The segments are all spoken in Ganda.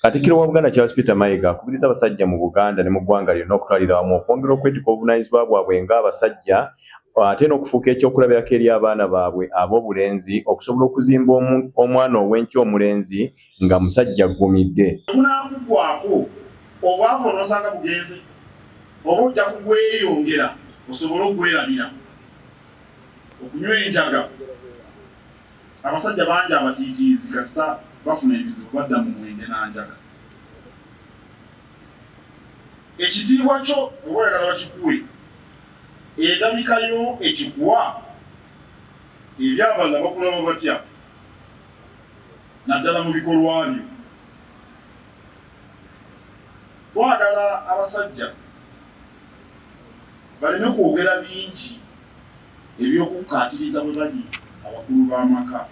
Katikkiro wa Buganda Charles Peter Mayiga akubiriza abasajja mu Buganda ne mu ggwanga lyonna okutwalira wamu okwongera okwetika obuvunaanyizibwa bwabwe ng'abasajja ate n'okufuuka ekyokulabirako eri abaana baabwe ab'obulenzi okusobola okuzimba omwana ow'enkya omulenzi nga musajja aggumidde. Bunaakuggwako obwavu onosanga bugenze oba ojja kugweyongera osobole okwerabira okunywa enjaga. Abasajja bangi abatiitiizi kasita bafuna ebizibu badda mu mwenge n'anjaga. Ekitiibwa kyo oba oyagala bakikuwe, endabikayo ekikuwa eri abalala bakulaba batya naddala mu bikolwa byo. Twagala abasajja baleme kwogera bingi eby'okukkaatiriza bwe bali abakulu b'amaka,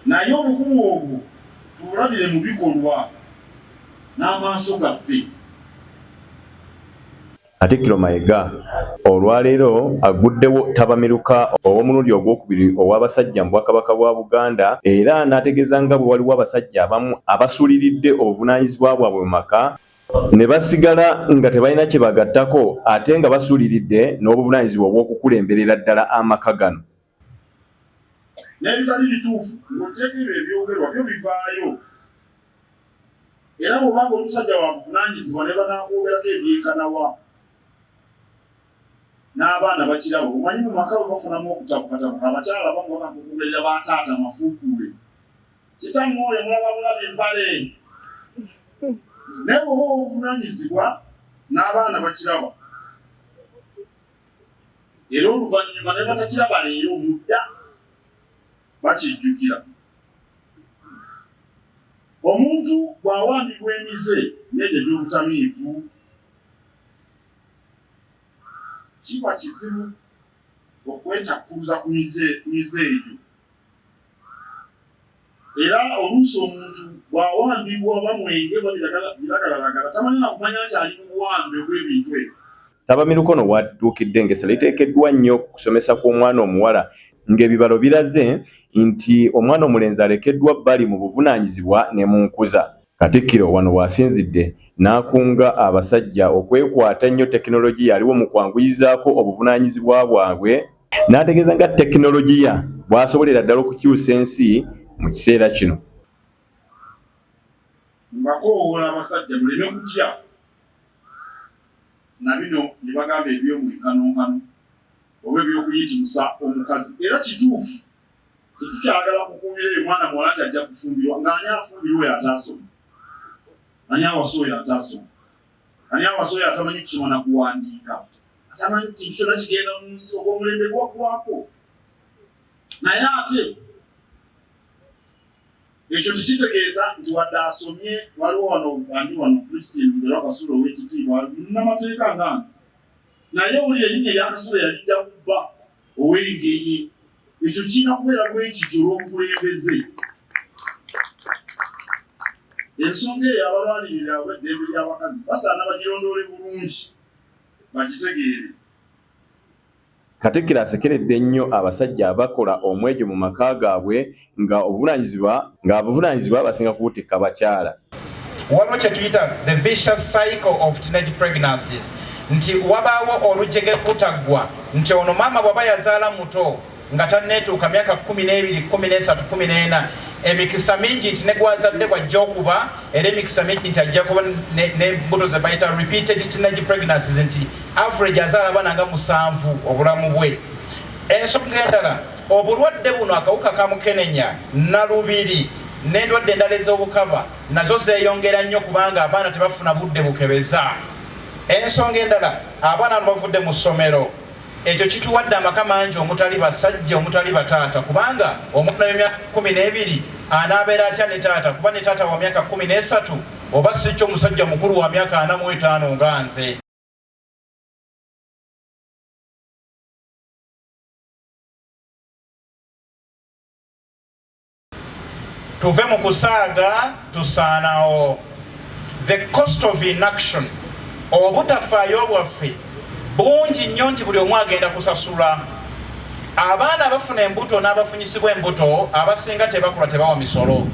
naye obukugu obwo tulabire mu bikolwa n'amaaso gaffe. Katikkiro Mayiga olwaleero aguddewo tabamiruka ow'omulundi ogwokubiri ow'abasajja mu Bwakabaka bwa Buganda, era n'ategeeza nga bwe waliwo abasajja abamu abasuuliridde obuvunaanyizibwa bwabwe mu maka ne basigala nga tebalina kye bagattako ate nga basuuliridde n'obuvunaanyizibwa obw'okukulemberera ddala amaka gano. N'ebitali bituufu ng'oteekera ebyogerwa byo bivaayo, era bw'obanga omusajja wabuvunaanyizibwa ne banaakwogeraako ebyenkanawa n'abaana bakirabo. Omanyi mu maka bwe bafunamu okutabukatabuka abakyala abamu bakakugoberera bataata amafuukuule, kitammwe oyo mulaba bulabi empale. Naye bw'oba obuvunaanyizibwa n'abaana bakiraba era oluvannyuma ne batakiraba leero mudda bakijjukira. Omuntu bw'awambibwa emize n'ebyo eby'obutamiivu kiba kizibu okwetakkuluza ku mize egyo, era oluusi omuntu bw'awambibwa bamwenge biragalalagala tamanyi na kumanya nti ali mu buwambe obw'ebintu ebyo. Tabamiruka ono w'adduukidde ng'essala liteekeddwa nnyo okusomesa kw'omwana omuwala ng'ebibalo biraze nti omwana omulenzi alekeddwa bbali mu buvunaanyizibwa ne mu nkuza. Katikkiro wano waasinzidde n'akunga abasajja okwekwata ennyo tekinologiya aliwo mu kwanguyizaako obuvunaanyizibwa bwabwe, n'ategeeza nga tekinologiya bw'asobolera ddala okukyusa ensi mu kiseera kino. Mbakoowoola abasajja muleme kutya na bino bye bagamba eby'omwenkanonkano oba eby'okuyitimusa omukazi. Era kituufu tetukyagala kukuumira eyo mwana muwala nti ajja kufumbirwa ng'ani afumbirwa oyo ataasoma, ani awasa oyo ataasoma, ani awasa oyo atamanyi kusoma na kuwandiika, atamanyi kintu kyonna kigenda mu nsi ogw'omulembe gwaggwako. Naye ate ekyo tekitegeeza nti wadde asomye waliwo wano Christine Mbera Kasula ow'ekitiibwa n'amateeka nga nze, naye owulira erinnya erya Kasula yalijja kubba ow'engeye. Ekyo kirina kubeera bwekityo olw'obukulembeze. Ensonga eyo abalwanirira eddembe ly'abakazi basaana bagirondoole bulungi bagitegeere. Katikkiro asekeredde nnyo abasajja abakola omwejo mu maka gaabwe ng'abavunaanyizibwa basinga kubutikka bakyala. Waliwo kye tuyita the vicious cycle of teenage pregnancies, nti wabaawo olujjege kutaggwa nti ono maama bw'aba yazaala muto nga tanneetuuka myaka 12, 13, 14, emikisa mingi nti ne gwazadde bw'ajja okuba, era emikisa mingi nti ajja kuba n'embuto ze bayita repeated teenage pregnancies, nti average azaala abaana nga 7 obulamu bwe. Ensonga endala, obulwadde buno akawuka ka mukenenya, nalubiri n'endwadde endala ez'obukaba nazo zeeyongera nnyo kubanga abaana tebafuna budde bukebeza. Ensonga endala, abaana bavudde mu ssomero, ekyo kituwadde amaka mangi omutali basajja omutali bataata, kubanga omwana w'emyaka 12 anaabeera atya ne taata, kuba ne taata wa myaka 13 oba si kyo omusajja mukulu wa myaka 45 nga nze. Tuve mu kusaaga tusaanawo. The cost of inaction, obutafaayo bwaffe bungi nnyo nti buli omu agenda kusasula. Abaana abafuna embuto n'abafunyisibwa embuto abasinga tebakula tebawa misolo.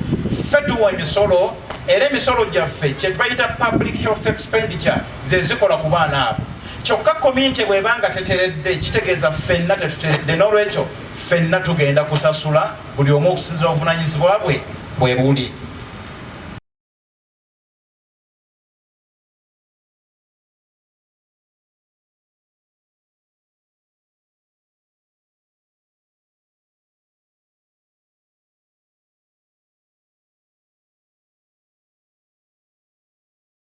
ffe tuwa emisolo era emisolo gyaffe kye bayita public health expenditure ze zikola ku baana abo. Kyokka community bwebanga teteredde kitegeeza ffenna tetuteredde, n'olwekyo ffenna tugenda kusasula buli omu okusinziira obuvunaanyizibwa bwe bwe buli.